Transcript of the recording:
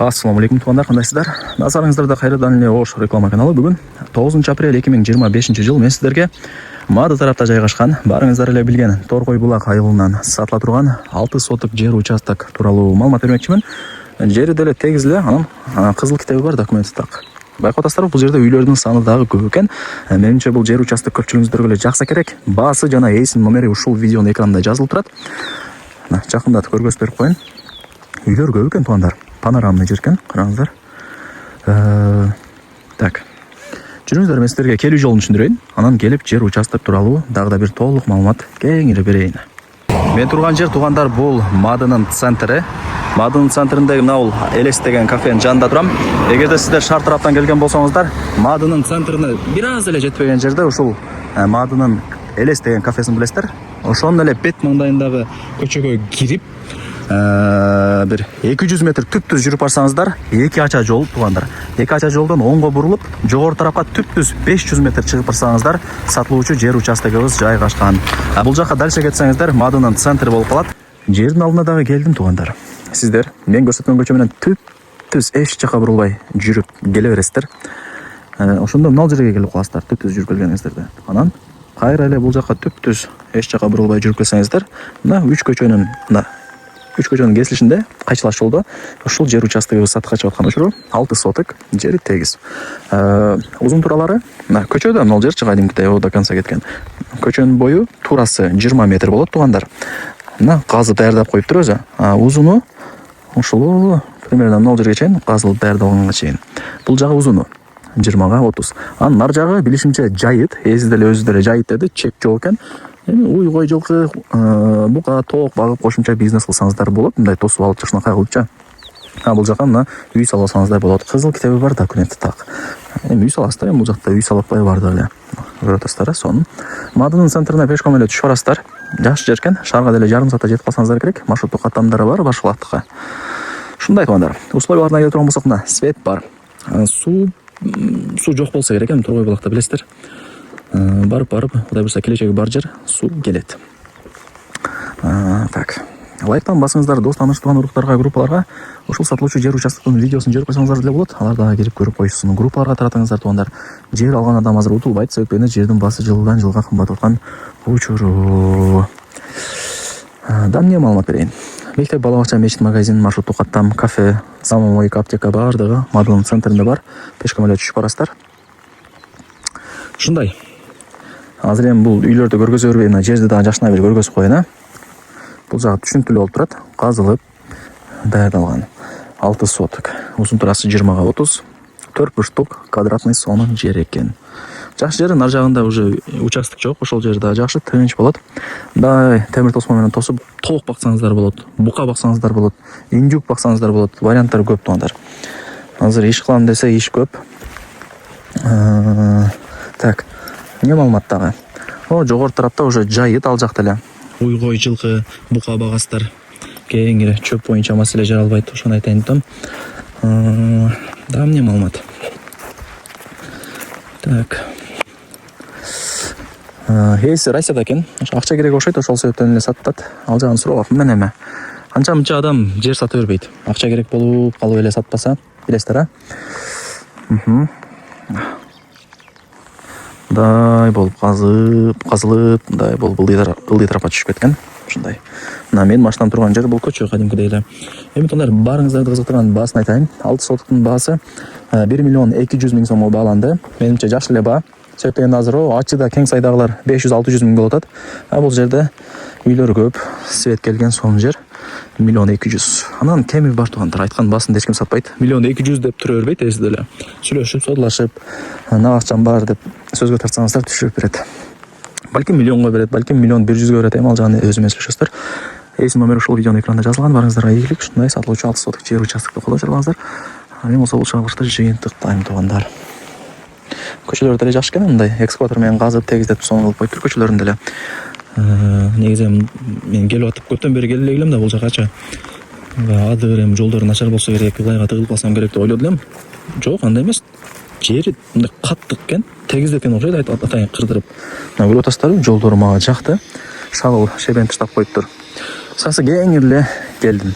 Assalamu alaikum туғандар, қандайсыздар? Назарыңыздарда қайрадан эле Ош реклама каналы. Бүгін 9 апрель 2025 жыл мен сіздерге Мады тарапта жайгашкан, барыңыздар эле билген Торкой булак айылынан сатыла турган 6 соток жер участок тууралуу маалымат бермекчимин. Жери деле тегиз эле, анан кызыл китеби бар, документи так. Байкап атасыздар, бул жерде үйлөрдүн саны дагы көп экен. Менимче бул жер участок көпчүлүгүңүздөргө эле жакса керек. Баасы жана эсин номери ушул видеонун экранында жазылып турат. Жакындатып көргөзүп берип коеюн. Үйлөр көп экен туугандар. Панорамный жер экен, караңыздар. Так. Жүрүңүздөр, мен силерге келүү жолун түшүндүрөйүн. Анан келип жер участок тууралуу дагы да бир толук маалымат кеңири берейин. Мен турган жер туугандар бул Мадынын центри. Мадынын центриндеги мына Элес деген кафенин жанында турам. Эгерде сиздер шаар тараптан келген болсоңуздар, Мадынын центрине бир аз эле жетпеген жерде ушул Мадынын Элес деген кафесин билесиздер. Ошонун эле бет маңдайындагы көчөгө кирип, бир 200 метр түп-түз жүрүп барсаңыздар, эки ача жол туугандар. Эки ача жолдон оңго бурулуп, жогору тарапка түп-түз 500 метр чыгып барсаңыздар, сатылуучу жер участогубуз жайгашкан. Бул жака дальше кетсеңиздер, Мадынын центри болуп калат. Жердин алдына дагы келдим туугандар. Сиздер мен көрсөткөн көчө менен түп-түз эч жака бурулбай жүрүп келе бересиздер. Ошондо мына жерге келип каласыздар, түп-түз жүрүп келгениңиздерде. Анан кайра эле бул жака түп-түз эч жака бурулбай жүрүп келсеңиздер, мына үч көчөнүн кесилишинде кайчылаш жолдо ушул жер участогубуз сатыкка чыгып аткан учуру 6 соток жери тегиз. Узун тууралары мына көчөдө мына жер чыгайдымкыдай до конца кеткен. Көчөнүн бою туурасы 20 метр болот туугандар. Мына казып даярдап коюптур өзү. Узуну ушул примерно мына жерге чейин казылып даярдалганга чейин. Бул жагы узуну 20га 30. Анын нар жагы билишимче жайыт, эзи деле өзү деле жайыт деди, чек жок экен. Уй кой жылкы, бука, тоок багып кошумча бизнес кылсаңыздар болот. Мындай тосуп алып чыкшынакай кылыпча. Бул жака мына үй салып алсаңыздар болот. Кызыл китеби бар, документи так. Үй саласыздар, бул жакта үй салып атпай барды эле. Көрүп атасыздар, сонун. Мадынын центрине пешком эле түшүп барасыздар. Жакшы жер экен. Шаарга деле жарым саатта жетип калсаңыздар керек. Маршруттук каттамдары бар, башкалаттыкка. Ушундай туугандар. Условияларына келе турган болсок, мына свет бар. Суу жок болсо керек экен, Торкой булакта билесиздер. Барып, кудай буйрса келечеги бар жер, суу келет. Так. Лайктан басыңыздар, дос тааныш туган уруктарга, группаларга ушул сатылуучу жер участоктун видеосун жөрүп койсоңуздар деле болот. Алар дагы кирип көрүп койсун. Группаларга таратыңыздар туугандар. Жер алган адам азыр утулбайт, себеби жердин баасы жылдан жылга кымбаттап аткан учуру. Да, эмне маалымат берейин. Мектеп, бала бакча, мечит, магазин, маршруттук каттам, кафе, самомойка, аптека бардыгы Мадынын центринде бар. Пешком эле түшүп барасыздар. Ушундай. Азыр эми бул үйлөрдү көргөзө бербей, мына жерди дагы жакшына бир көргөзүп коеюн. Бул жагы түшүнүктүү болуп турат. Казылып даярдалган 6 соток. Узун турасы 20га 30. 4 бурчтук квадратный сонун жер экен. Жакшы жер, нар жагында уже участок жок. Ошол жер дагы жакшы, тынч болот. Мындай темир тосмо менен тосуп, тоок баксаңыздар болот, бука баксаңыздар болот, индюк баксаңыздар болот. Варианттар көп туугандар. Азыр иш кылам десе иш көп. Так. Не маалымат дагы. Жогору тарапта уже жайыт, ал жакта эле уй кой жылкы, бука багастар кеңири чөп боюнча маселе жаралбайт, ошону айтайын дедим. Да, эмне маалымат. Так. Эси Россияда экен. Акча керек окшойт, ошол себептен эле сатат. Ал жагын сурап мен эме. Анча-мынча адам жер сата бербейт. Акча керек болуп, калып эле сатпаса, билесиздер, Дай болуп казылып, дай болуп ылдый тарапка түшүп кеткен. Ушундай. Мына мен машинам турган жер бул көчө кадимкидей эле. Эми тондар барыңыздарды кызыктырган баасын айтайын. 6 сотоктун баасы 1 миллион 200 миң сомго бааланды. Менимче жакшы эле баа. Себеби дегенде азыр ачыда кең сайдагылар 500-600 миң болуп атат. Бул жерде үйлөр көп, свет келген сонун жер. 1 миллион 200. Анан кеми бар туугандар, айткан баасын эч ким сатпайт. 1 миллион 200 деп тура бербейт, эзи деле. Сүйлөшүп, содулашып, акчам бар деп сөзгө тартсаңыздар түшүрүп берет. Балким миллионго берет, балким 1 миллион 100-гө берет. Эми ал жагын өзү сүйлөшөсүздөр. Эсин номери ушул видеонун экранында жазылган. Барыңыздарга ийгилик. Ушундай сатылуучу 6 соток жер участокты колдоп жүргөңүздөр. Мен болсо бул чагырышта жыйынтыктайм туугандар. Көчөлөр деле жакшы экен, мындай экскаватор менен казып тегиздеп сонун кылып коюптур көчөлөрүн деле. Негизи мен келип атып көптөн бери келе элем да бул жакача. Адыр эми жолдор начар болсо керек, ылайга тыгылып калсам керек деп ойлодум элем. Жок, андай эмес. Жери мындай каттык экен, тегиздеткен окшойт, атайын кырдырып. Мына көрүп атасыздарбы, жолдор мага жакты. Шабыл шебен таштап коюптур. Сасы кеңири эле келдим.